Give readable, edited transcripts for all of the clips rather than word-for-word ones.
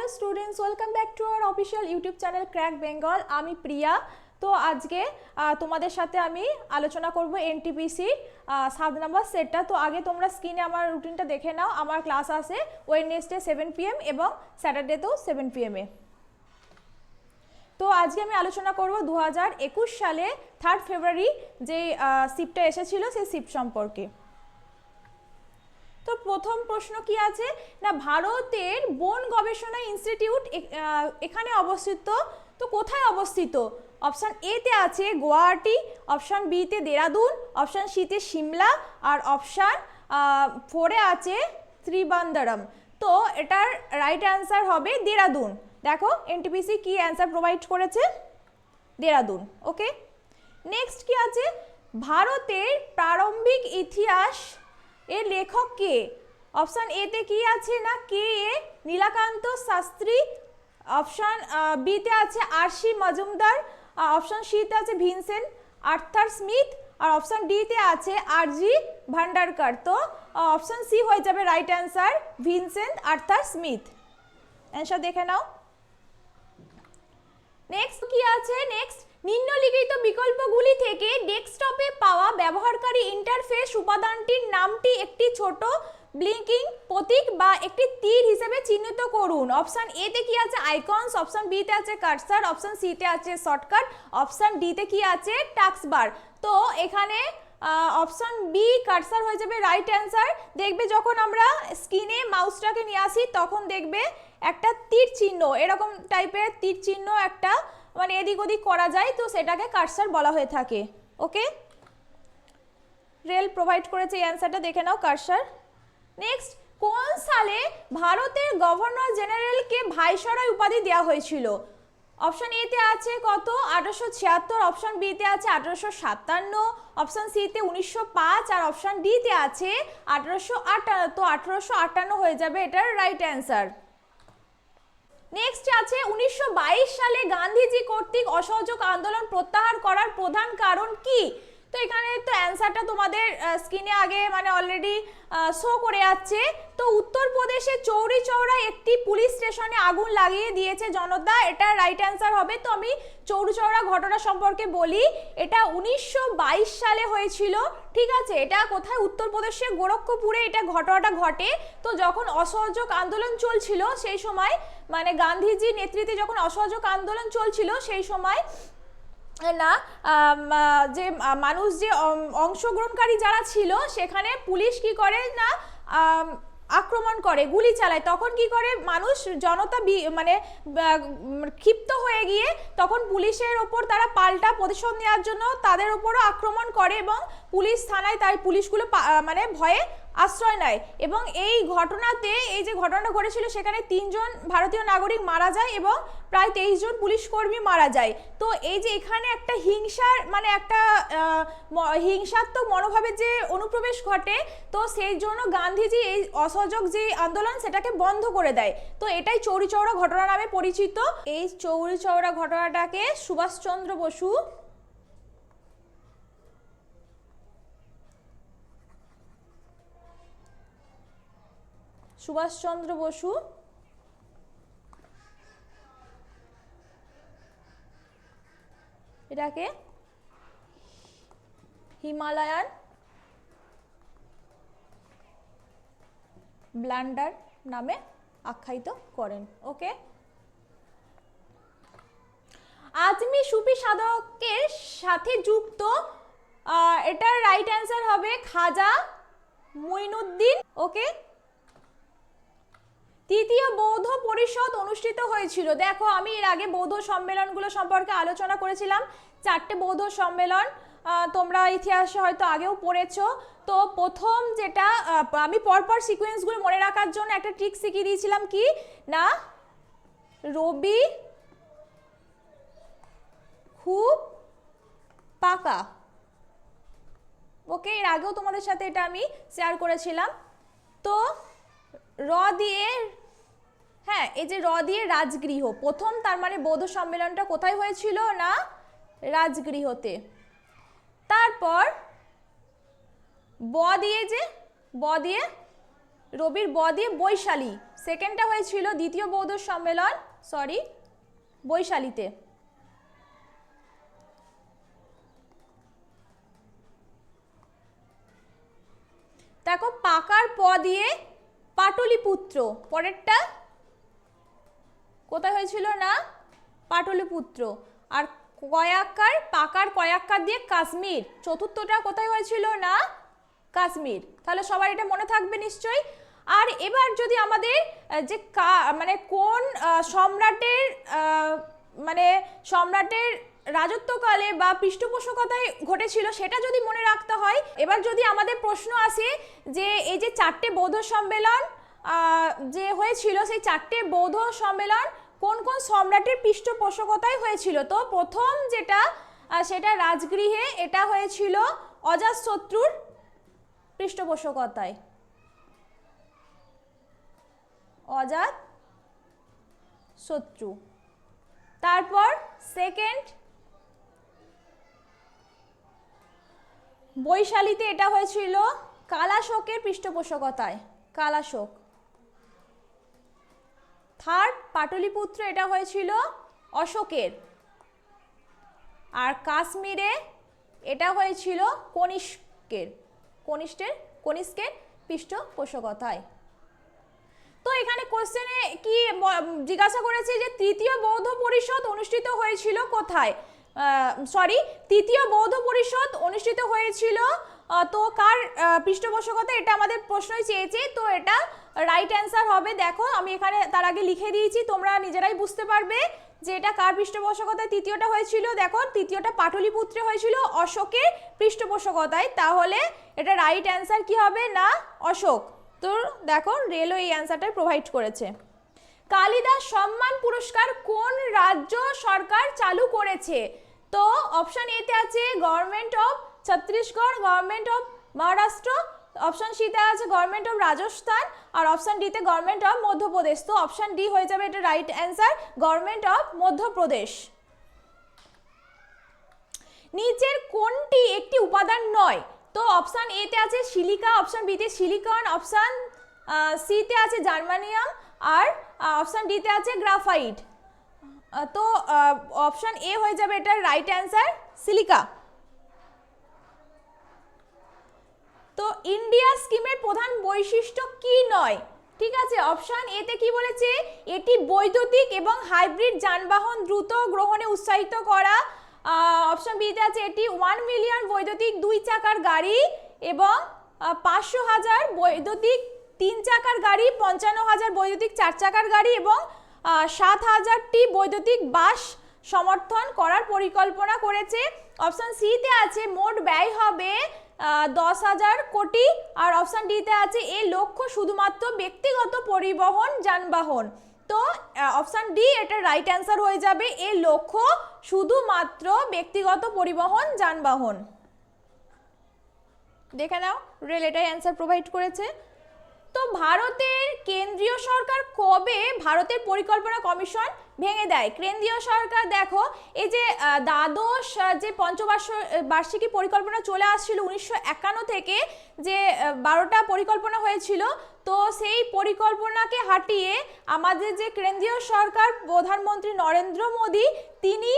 Hello students, welcome back to our official YouTube channel crack Bengal. আমি প্রিয়া। তো আজকে তোমাদের সাথে আমি আলোচনা করব এনটিপিসির 7 নম্বর সেটটা। তো আগে তোমরা স্ক্রিনে আমার রুটিনটা দেখে নাও। আমার ক্লাস আছে ওয়েডনেসডে 7 PM এবং স্যাটারডেতেও 7 PM এ। তো আজকে আমি আলোচনা করব 2021 সালে 3 ফেব্রুয়ারি যে শিফটটা এসেছিল সেই শিফট সম্পর্কে। তো প্রথম প্রশ্ন কি আছে না, ভারতের বন গবেষণা ইনস্টিটিউট এখানে অবস্থিত। তো কোথায় অবস্থিত? অপশান এ তে আছে গুয়াহাটি, অপশান বি তে দেরাদুন, অপশান সি তে সিমলা আর অপশান 4 এ আছে ত্রিবান্দরম। তো এটার রাইট অ্যান্সার হবে দেরাদুন। দেখো এনটিপিসি কি অ্যান্সার প্রোভাইড করেছে, দেরাদুন। ওকে, নেক্সট কি আছে, ভারতের প্রারম্ভিক ইতিহাস এর লেখক কে? অপশান এ তে কি আছে না কে এ নীলকান্ত শাস্ত্রী, অপশান বি তে আছে আরসি মজুমদার, অপশান সি তে আছে ভিনসেন্ট আর্থার স্মিথ আর অপশান ডি তে আছে আরজি ভান্ডারকর। তো অপশান সি হয়ে যাবে right answer, Vincent Arthur Smith. Answer দেখে নাও। নেক্সট কি আছে, নেক্সট নিম্নলিখিত বিকল্পগুলি থেকে ডেস্কটপে পাওয়া ব্যবহারকারী ইন্টারফেস উপাদানটির নামটি একটি ছোট ব্লিঙ্কিং প্রতীক বা একটি তীর হিসেবে চিহ্নিত করুন। অপশান এ তে কি আছে আইকনস, অপশান বি তে আছে কার্সার, অপশান সি তে আছে শর্টকাট, অপশান ডি তে কি আছে টাস্ক বার। তো এখানে অপশান বি কার্সার হয়ে যাবে রাইট অ্যান্সার। দেখবে যখন আমরা স্ক্রিনে মাউসটাকে নিয়ে আসি তখন দেখবে একটা তীর চিহ্ন, এরকম টাইপের তীর চিহ্ন একটা মানে এদিক ওদিক করা যায়, তো সেটাকে কার্সার বলা হয়ে থাকে। ওকে, রেল প্রোভাইড করেছে এই অ্যান্সারটা, দেখে নাও কার্সার। নেক্সট, কোন সালে ভারতের গভর্নর জেনারেলকে ভাইসরয় উপাধি দেওয়া হয়েছিল? অপশান এ তে আছে কত 1876, অপশান বি তে আছে 1857, অপশান সি তে 1905 আর অপশান ডি তে আছে 1858। তো 1858 হয়ে যাবে এটার রাইট অ্যান্সার। নেক্সট আছে 1922 সালে গান্ধীজি কর্তৃক অসহযোগ আন্দোলন প্রত্যাহার করার প্রধান কারণ কি? তো এখানে তো অ্যান্সারটা তোমাদের স্ক্রিনে আগে মানে অলরেডি শো করে যাচ্ছে। তো উত্তরপ্রদেশে চৌরি চৌরায় একটি পুলিশ স্টেশনে আগুন লাগিয়ে দিয়েছে জনতা, এটা রাইট অ্যান্সার হবে। তো আমি চৌরি চৌরা ঘটনা সম্পর্কে বলি, এটা 1922 সালে হয়েছিল। ঠিক আছে, এটা কোথায়? উত্তরপ্রদেশের গোরক্ষপুরে এটা ঘটনাটা ঘটে। তো যখন অসহযোগ আন্দোলন চলছিল সেই সময় মানে গান্ধীজির নেতৃত্বে যখন অসহযোগ আন্দোলন চলছিল সেই সময় না যে মানুষ যে অংশগ্রহণকারী যারা ছিল সেখানে পুলিশ কি করে না আক্রমণ করে, গুলি চালায়। তখন কি করে মানুষ জনতা মানে ক্ষিপ্ত হয়ে গিয়ে তখন পুলিশের ওপর তারা পাল্টা প্রতিশোধ নেওয়ার জন্য তাদের ওপরও আক্রমণ করে এবং পুলিশ থানায় তাই পুলিশগুলো মানে ভয়ে আশ্রয় নেয়। এবং এই ঘটনাতে এই যে ঘটনাটা ঘটেছিল সেখানে 3 জন ভারতীয় নাগরিক মারা যায় এবং প্রায় 23 জন পুলিশ কর্মী মারা যায়। তো এই যে এখানে একটা হিংসার মানে একটা হিংসাত্মক মনোভাবের যে অনুপ্রবেশ ঘটে, তো সেই জন্য গান্ধীজি এই অসহযোগ যে আন্দোলন সেটাকে বন্ধ করে দেয়। তো এটাই চৌরি চৌরা ঘটনা নামে পরিচিত। এই চৌরি চৌরা ঘটনাটাকে সুভাষচন্দ্র বসু এটাকে হিমালয়ান ব্লান্ডার নামে আখ্যায়িত করেন। ওকে, আজমি সুফি সাধকের সাথে যুক্ত, এটার রাইট অ্যান্সার হবে খাজা মুইনুদ্দিন। ওকে, তৃতীয় বৌদ্ধ পরিষদ অনুষ্ঠিত হয়েছিল। দেখো আমি এর আগে বৌদ্ধ সম্মেলনগুলো সম্পর্কে আলোচনা করেছিলাম, 4টে বৌদ্ধ সম্মেলন তোমরা ইতিহাসে হয়তো আগেও পড়েছো। তো প্রথম যেটা আমি পরপর সিকোয়েন্সগুলো মনে রাখার জন্য একটা ট্রিক শিখিয়ে দিয়েছিলাম কি না, রবি খুব পাকা। ওকে, এর আগেও তোমাদের সাথে এটা আমি শেয়ার করেছিলাম। তো র দিয়ে, হ্যাঁ এই যে র দিয়ে রাজগৃহ, প্রথম তার মানে বৌদ্ধ সম্মেলনটা কোথায় হয়েছিল না রাজগৃহতে। তারপর ব দিয়ে যে ব দিয়ে রবির ব দিয়ে বৈশালী, সেকেন্ডটা হয়েছিল দ্বিতীয় বৌদ্ধ সম্মেলন, বৈশালীতে। দেখো পাকার প দিয়ে পাটলিপুত্র, পরেরটা কোথায় হয়েছিল না পাটলিপুত্র। আর কয়াক্কার, পাকার কয়াক্কার দিয়ে কাশ্মীর, চতুর্থটা কোথায় হয়েছিল না কাশ্মীর। তাহলে সবার এটা মনে থাকবে নিশ্চয়ই। আর এবার যদি আমাদের যে মানে কোন সম্রাটের রাজত্বকালে বা পৃষ্ঠপোষকতায় ঘটেছিল সেটা যদি মনে রাখতে হয়, এবার যদি আমাদের প্রশ্ন আসে যে এই যে 4টে বৌদ্ধ সম্মেলন যে হয়েছিল, সেই 4টে বৌদ্ধ সম্মেলন কোন কোন সম্রাটের পৃষ্ঠপোষকতায় হয়েছিল, তো প্রথম যেটা সেটা রাজগৃহে, এটা হয়েছিল অজাতশত্রুর পৃষ্ঠপোষকতায়, অজাতশত্রু। তারপর সেকেন্ড বৈশালীতে এটা হয়েছিল কালাশোকের পৃষ্ঠপোষকতায়, কালাশোক। থার্ড পাটলিপুত্র, এটা হয়েছিল অশোকের। আর কাশ্মীরে এটা হয়েছিল কনিষ্কের পৃষ্ঠপোষকতায়। তো এখানে কোশ্চেনে কি জিজ্ঞাসা করেছে যে তৃতীয় বৌদ্ধ পরিষদ অনুষ্ঠিত হয়েছিল কোথায়, তৃতীয় বৌদ্ধ পরিষদ অনুষ্ঠিত হয়েছিল তো কার পৃষ্ঠপোষকতায়, এটা আমাদের প্রশ্নই চেয়েছে। তো এটা রাইট অ্যান্সার হবে। দেখো আমি এখানে তার আগে লিখে দিয়েছি, তোমরা নিজেরাই বুঝতে পারবে যে এটা কার পৃষ্ঠপোষকতায় তৃতীয়টা হয়েছিল। দেখো তৃতীয়টা পাটলিপুত্রে হয়েছিল অশোকের পৃষ্ঠপোষকতায়, তাহলে এটা রাইট অ্যান্সার কি হবে না অশোক। তো দেখো রেলও এই অ্যান্সারটা প্রোভাইড করেছে। কালিদাস সম্মান পুরস্কার কোন রাজ্য সরকার চালু করেছে, তো অপশন এতে আছে government of Chhattisgarh, government of Maharashtra, option সিতে আছে গভর্নমেন্ট অফ রাজস্থান, আর অপশন ডিতে গভর্নমেন্ট অফ মধ্যপ্রদেশ। তো অপশন ডি হয়ে যাবে এটা right answer, government of Madhya Pradesh. নিচের কোনটি একটি উপাদান নয়, তো অপশন এতে আছে সিলিকা, অপশন বিতে সিলিকন, অপশন সিতে আছে জার্মানিয়াম, আর অপশন ডিতে আছে গ্রাফাইট। তো অপশন এ হয়ে যাবে এটার রাইট অ্যান্সার সিলিকা। তো ইন্ডিয়া স্কিমের প্রধান বৈশিষ্ট্য কি নয়, ঠিক আছে। অপশন এতে কি বলেছে, এটি বৈদ্যুতিক এবং হাইব্রিড যানবাহন দ্রুত গ্রহণে উৎসাহিত করা। অপশন বিতে আছে এটি 1 মিলিয়ন বৈদ্যুতিক 2 চাকার গাড়ি এবং 500,000 বৈদ্যুতিক 3 চাকার গাড়ি, 55,000 বৈদ্যুতিক 4 চাকার গাড়ি এবং 7,000টি বৈদ্যুতিক বাস সমর্থন করার পরিকল্পনা করেছে। অপশন সিতে আছে মোট ব্যয় হবে 10,000 কোটি, আর অপশন ডিতে আছে এই লক্ষ্য শুধুমাত্র ব্যক্তিগত পরিবহন যানবাহন। তো অপশন ডি এটা রাইট অ্যান্সার হয়ে যাবে, এই লক্ষ্য শুধুমাত্র ব্যক্তিগত পরিবহন যানবাহন। দেখে নাও রেল এটাই অ্যান্সার প্রোভাইড করেছে। তো ভারতের কেন্দ্রীয় সরকার কবে ভারতের পরিকল্পনা কমিশন ভেঙে দেয়, কেন্দ্রীয় সরকার দেখো এই যে দ্বাদশ যে পঞ্চবার্ষিকী পরিকল্পনা চলে আসছিল 1951 থেকে, যে 12টা পরিকল্পনা হয়েছিল, তো সেই পরিকল্পনাকে হাটিয়ে আমাদের যে কেন্দ্রীয় সরকার প্রধানমন্ত্রী নরেন্দ্র মোদী তিনি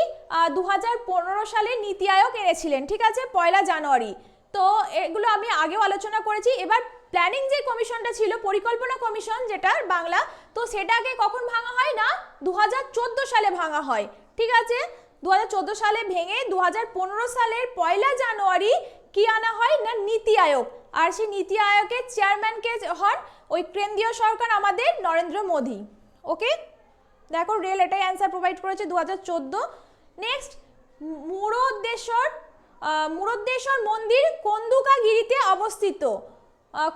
2015 সালে নীতি আয়োগ এনেছিলেন, ঠিক আছে, 1 জানুয়ারি। তো এগুলো আমি আগেও আলোচনা করেছি। এবার প্ল্যানিং যে কমিশনটা ছিল, পরিকল্পনা কমিশন যেটার বাংলা, তো সেটাকে কখন ভাঙা হয় না 2014 সালে ভাঙা হয়, ঠিক আছে। 2014 সালে ভেঙে 2015 সালের 1 জানুয়ারি কি আনা হয় না নীতি আয়োগ, আর সেই নীতি আয়োগের চেয়ারম্যান কে হন ওই কেন্দ্রীয় সরকার আমাদের নরেন্দ্র মোদী। ওকে, দেখো রেল এটাই অ্যান্সার প্রোভাইড করেছে 2014। নেক্সট মুরুদেশ্বর মন্দির কন্দুকাগিরিতে অবস্থিত,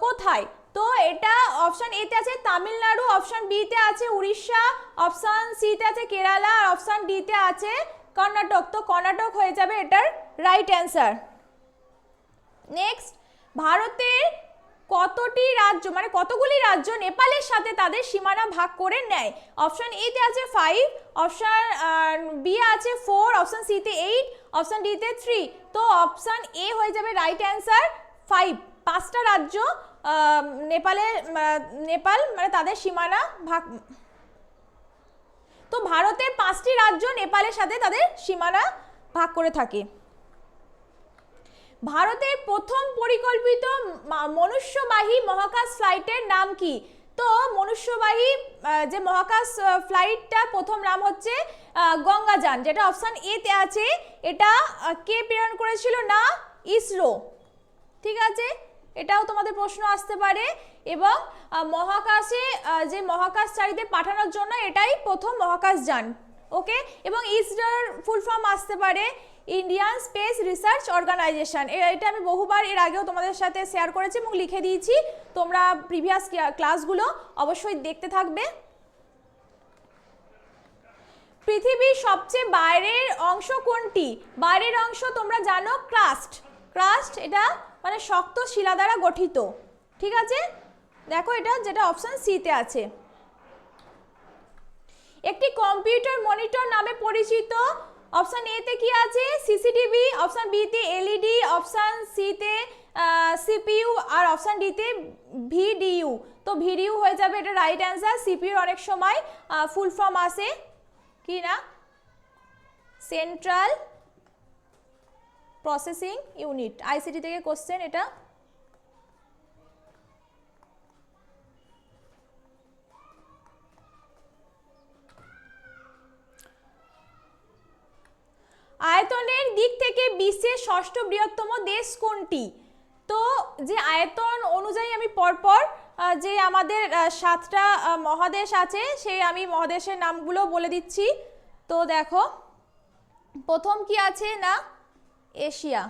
কোথায়, তো এটা অপশন এতে আছে তামিলনাড়ু, অপশন বিতে আছে উড়িষ্যা, অপশন সিতে আছে কেরালা, আর অপশন ডিতে আছে কর্ণাটক। তো কর্ণাটক হয়ে যাবে এটার রাইট অ্যান্সার। নেক্সট ভারতের কতগুলি রাজ্য নেপালের সাথে তাদের সীমানা ভাগ করে নেয়, অপশন এতে আছে 5, অপশন বি আছে 4, অপশন সিতে 8, অপশন ডিতে 3। তো অপশন এ হয়ে যাবে রাইট অ্যান্সার 5, 5টা রাজ্য নেপাল মানে তাদের সীমানা ভাগ, তো ভারতের 5টি রাজ্য নেপালের সাথে তাদের সীমানা ভাগ করে থাকে। ভারতের প্রথম পরিকল্পিত মনুষ্যবাহী মহাকাশ ফ্লাইটের নাম কি? তো মনুষ্যবাহী যে মহাকাশ ফ্লাইটটা প্রথম নাম হচ্ছে গঙ্গাযান, যেটা অপশন এ তে আছে। এটা কে প্রেরণ করেছিল? না, ইসরো। ঠিক আছে, এটাও তোমাদের প্রশ্ন আসতে পারে। এবং মহাকাশে যে মহাকাশচারীদের পাঠানোর জন্য এটাই প্রথম মহাকাশযান। ওকে, এবং ইসরোর ফুল ফর্ম আসতে পারে ইন্ডিয়ান স্পেস রিসার্চ অর্গানাইজেশন। এটা আমি বহুবার এর আগেও তোমাদের সাথে শেয়ার করেছি এবং লিখে দিয়েছি, তোমরা প্রিভিয়াস ক্লাসগুলো অবশ্যই দেখতে থাকবে। পৃথিবীর সবচেয়ে বাইরের অংশ কোনটি? বাইরের অংশ তোমরা জানো ক্রাস্ট। ক্রাস্ট এটা মানে শক্ত শিলা দ্বারা গঠিত। ঠিক আছে, দেখো এটা যেটা অপশন সি তে আছে। একটি কম্পিউটার মনিটর নামে পরিচিত অপশন এ তে কি আছে? সিসিটিভি, অপশন বি তে এলইডি, অপশন সি তে সিপিইউ, আর অপশন ডি তে ভিডিইউ। তো ভিডিইউ হয়ে যাবে এটা রাইট অ্যান্সার। সিপিইউ অনেক সময় ফুল ফর্ম আসে কি না, সেন্ট্রাল প্রসেসিং ইউনিট। আইসিটি থেকে কোশ্চেন এটা। আয়তনের দিক থেকে বিশ্বের ষষ্ঠ বৃহত্তম দেশ কোনটি? তো যে আয়তন অনুযায়ী আমি পরপর যে আমাদের 7টা মহাদেশ আছে সেই আমি মহাদেশের নামগুলো বলে দিচ্ছি। তো দেখো প্রথম কি আছে না, এশিয়া।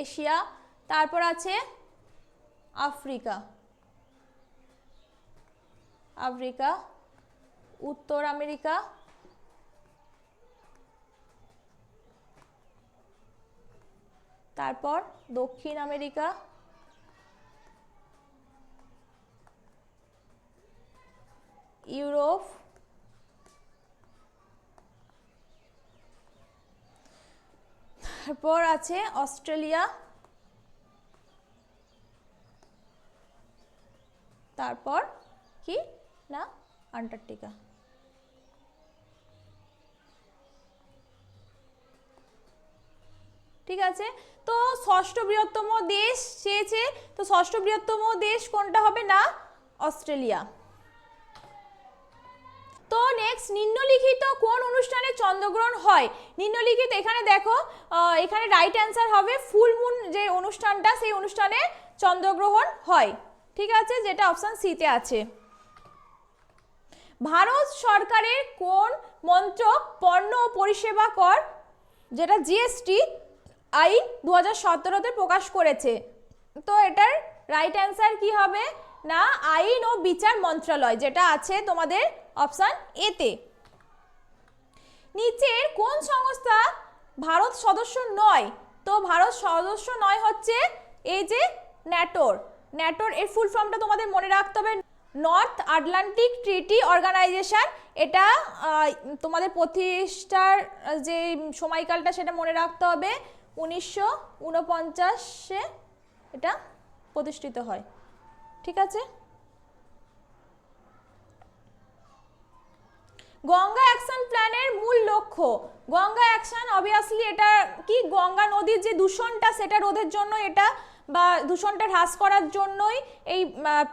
এশিয়া, তারপর আছে আফ্রিকা। আফ্রিকা, উত্তর আমেরিকা, তারপর দক্ষিণ আমেরিকা, ইউরোপ, তারপর আছে অস্ট্রেলিয়া, তারপর কি না, আন্টার্কটিকা। ঠিক আছে, তো ষষ্ঠ বৃহত্তম দেশ চেয়েছে, তো ষষ্ঠ বৃহত্তম দেশ কোনটা হবে? না, অস্ট্রেলিয়া। তো নেক্সট, নিম্নলিখিত কোন অনুষ্ঠানে চন্দ্রগ্রহণ হয়? নিম্নলিখিত এখানে দেখো, এখানে রাইট অ্যান্সার হবে ফুল মুন যে অনুষ্ঠানটা, সেই অনুষ্ঠানে চন্দ্রগ্রহণ হয়। ঠিক আছে, যেটা অপশন সি তে আছে। ভারত সরকারের কোন মন্ত্রক পণ্য ও পরিষেবা কর যেটা জিএসটি আইন 2017-তে প্রকাশ করেছে? তো এটার রাইট অ্যান্সার কি হবে? না, আইন ও বিচার মন্ত্রণালয়, যেটা আছে তোমাদের অপশন এ তে। নিচের কোন সংস্থা ভারত সদস্য নয়? তো ভারত সদস্য নয় হচ্ছে এই যে ন্যাটোর। ন্যাটোর এর ফুল ফর্মটা তোমাদের মনে রাখতে হবে, নর্থ আটলান্টিক ট্রিটি অর্গানাইজেশন। এটা তোমাদের প্রতিষ্ঠার যে সময়কালটা সেটা মনে রাখতে হবে, 1949-এ এটা প্রতিষ্ঠিত হয়। ঠিক আছে, গঙ্গা অ্যাকশন প্ল্যানের মূল লক্ষ্য। গঙ্গা অ্যাকশন অবভিয়াসলি এটা কি, গঙ্গা নদীর যে দূষণটা সেটা রোধের জন্য এটা বা দূষণটা হ্রাস করার জন্যই এই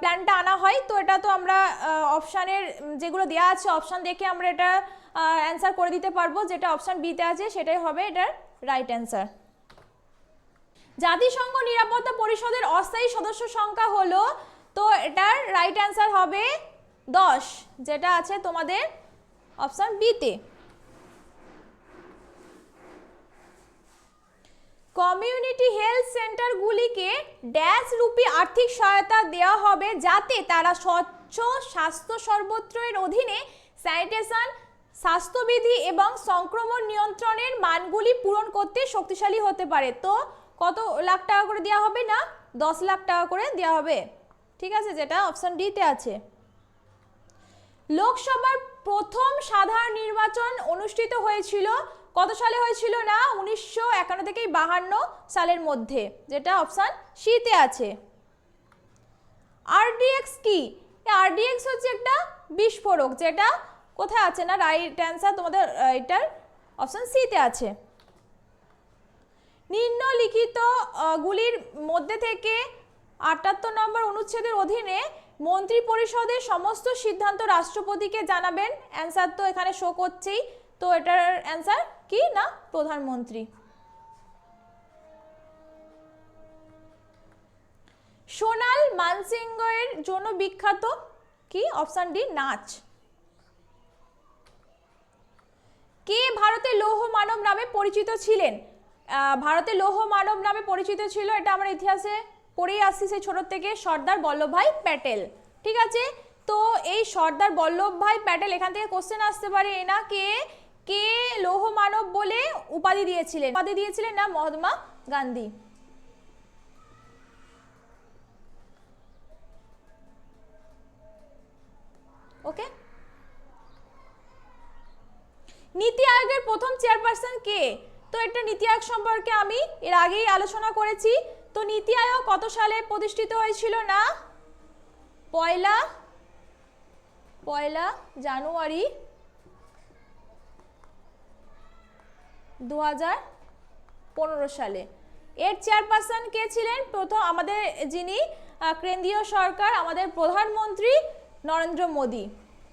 প্ল্যানটা আনা হয়। তো এটা তো আমরা অপশানের যেগুলো দেওয়া আছে অপশান দেখে আমরা এটা অ্যান্সার করে দিতে পারবো, যেটা অপশান বিতে আছে সেটাই হবে এটার রাইট অ্যান্সার। জাতিসংঘ নিরাপত্তা পরিষদের অস্থায়ী সদস্য সংখ্যা হলো, তো এটার রাইট অ্যান্সার হবে 10, যেটা আছে তোমাদের অপশন বিতে। কমিউনিটি হেলথ সেন্টারগুলিকে ড্যাশ রূপী আর্থিক সহায়তা দেওয়া হবে যাতে তারা স্বচ্ছ স্বাস্থ্য সর্বত্র এর অধীনে স্যানিটেশন, স্বাস্থ্যবিধি এবং সংক্রমণ নিয়ন্ত্রণের মানগুলি পূরণ করতে শক্তিশালী হতে পারে। তো কত লাখ টাকা করে দেওয়া হবে? না, 10 লাখ টাকা করে দেওয়া হবে। ঠিক আছে, যেটা অপশন ডিতে আছে। লোকসভার প্রথম সাধারণ নির্বাচন অনুষ্ঠিত হয়েছিল কত সালে হয়েছিল না 1951 থেকে 52 সালের মধ্যে, যেটা অপশান সিতে আছে। আরডিএক্স কি? আরডিএক্স হচ্ছে একটা বিস্ফোরক, যেটা কোথায় আছে না রাইট অ্যান্সার তোমাদের এটার অপশান সিতে আছে। নিম্নলিখিত গুলির মধ্যে থেকে 78 নম্বর অনুচ্ছেদের অধীনে মন্ত্রী পরিষদের সমস্ত সিদ্ধান্ত রাষ্ট্রপতিকে জানাবেন। অ্যান্সার তো এখানে শো করছেই, তো এটার অ্যান্সার কি না প্রধানমন্ত্রী। সোনাল মানসিংহের জন্য বিখ্যাত কি? অপশান ডি নাচ। কে ভারতের লৌহ মানব নামে পরিচিত ছিলেন? ভারতের লৌহ মানব নামে পরিচিত ছিল, এটা আমরা ইতিহাসে পড়েই আসছি সেই ছোট থেকে, সর্দার বল্লভভাই প্যাটেল। ঠিক আছে, তো এই সর্দার বল্লভভাই প্যাটেল, এখান থেকে কোশ্চেন আসতে পারে না কে লৌহ মানব বলে উপাধি দিয়েছিলেন? উপাধি দিয়েছিলেন না মহাত্মা গান্ধী। ওকে, নীতি আয়োগের প্রথম চেয়ারপারসন কে? তো এটা নীতি আয়োগ সম্পর্কে আমি এর আগেই আলোচনা করেছি। তো নীতি আয়োগ কত সালে প্রতিষ্ঠিত হয়েছিল না পয়লা জানুয়ারি 2015 সালে। এর চেয়ারপারসন কে ছিলেন? প্রথম আমাদের যিনি কেন্দ্রীয় সরকার, আমাদের প্রধানমন্ত্রী নরেন্দ্র মোদী,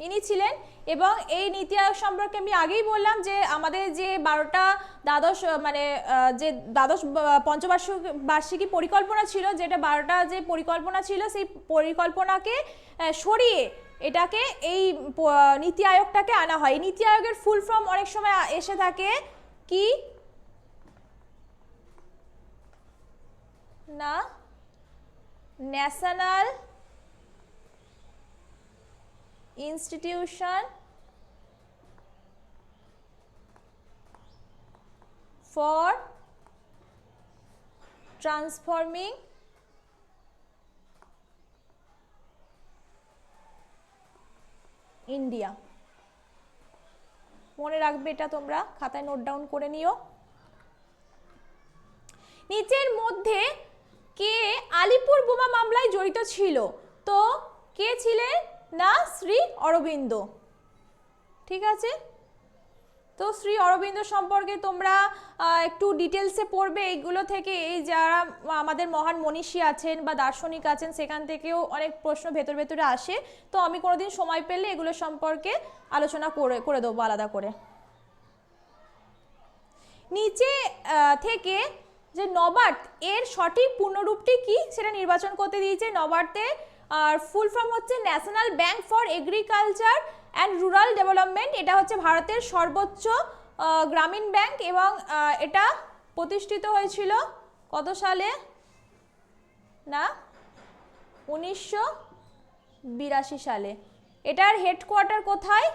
ইনি ছিলেন। এবং এই নীতি আয়োগ সম্পর্কে আমি আগেই বললাম যে আমাদের যে 12টা দ্বাদশ মানে যে দ্বাদশ পঞ্চবার্ষিকী পরিকল্পনা ছিল, যেটা 12টা যে পরিকল্পনা ছিল, সেই পরিকল্পনাকে সরিয়ে এটাকে এই নীতি আয়োগটাকে আনা হয়। নীতি আয়োগের ফুল ফর্ম অনেক সময় এসে থাকে কি না national institution for transforming India. মনে রাখবে, এটা তোমরা খাতায় নোট ডাউন করে নিও। নিচের মধ্যে কে আলিপুর বোমা মামলায় জড়িত ছিল? তো কে ছিলেন না শ্রী অরবিন্দ। ঠিক আছে, তো শ্রী অরবিন্দ সম্পর্কে তোমরা একটু ডিটেলসে পড়বে এইগুলো থেকে। এই যারা আমাদের মহান মনীষী আছেন বা দার্শনিক আছেন, সেখান থেকেও অনেক প্রশ্ন ভেতরে আসে। তো আমি কোনোদিন সময় পেলে এগুলো সম্পর্কে আলোচনা করে দেবো আলাদা করে। নিচে থেকে যে নবার্ড এর সঠিক পূর্ণরূপটি কি সেটা নির্বাচন করতে দিয়েছে। নবার্ডের আর ফুল ফর্ম হচ্ছে national bank for agriculture and rural development. এটা হচ্ছে ভারতের সর্বোচ্চ গ্রামীণ ব্যাংক এবং এটা প্রতিষ্ঠিত হয়েছিল কত সালে না 1982 সালে। এটার হেডকোয়ার্টার কোথায়?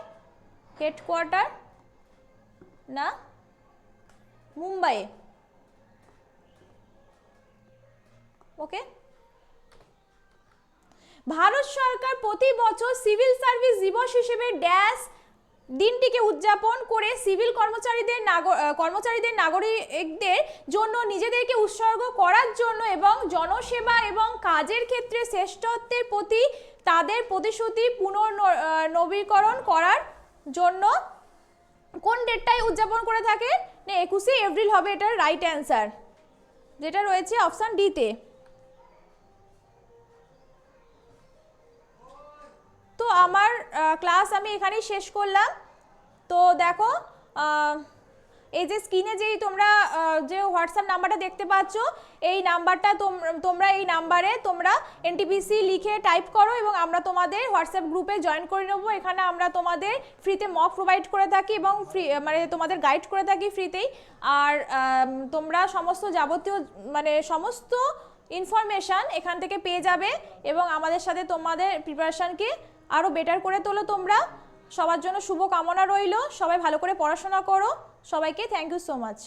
হেডকোয়ার্টার না মুম্বাইয়ে। ওকে, ভারত সরকার প্রতি বছর সিভিল সার্ভিস দিবস হিসেবে ড্যাশ দিনটিকে উদযাপন করে সিভিল কর্মচারীদের নাগরিকদের জন্য নিজেদেরকে উৎসর্গ করার জন্য এবং জনসেবা এবং কাজের ক্ষেত্রে শ্রেষ্ঠত্বের প্রতি তাদের প্রতিশ্রুতি পুনর্নবীকরণ করার জন্য কোন ডেটটাই উদযাপন করে থাকে? 21শে এপ্রিল হবে এটার রাইট অ্যান্সার, যেটা রয়েছে অপশান ডিতে। তো আমার ক্লাস আমি এখানেই শেষ করলাম। তো দেখো, এই যে স্ক্রিনে যেই তোমরা যে হোয়াটসঅ্যাপ নাম্বারটা দেখতে পাচ্ছ, এই নাম্বারটা তোমরা এই নাম্বারে তোমরা এনটিপিসি লিখে টাইপ করো এবং আমরা তোমাদের হোয়াটসঅ্যাপ গ্রুপে জয়েন করে নেব। এখানে আমরা তোমাদের ফ্রিতে মক প্রোভাইড করে থাকি এবং মানে তোমাদের গাইড করে থাকি ফ্রিতেই। আর তোমরা সমস্ত যাবতীয় সমস্ত ইনফরমেশান এখান থেকে পেয়ে যাবে এবং আমাদের সাথে তোমাদের প্রিপারেশানকে আরও বেটার করে তোলো তোমরা। সবার জন্য শুভ কামনা রইল। সবাই ভালো করে পড়াশোনা করো। সবাইকে থ্যাংক ইউ সো মাচ।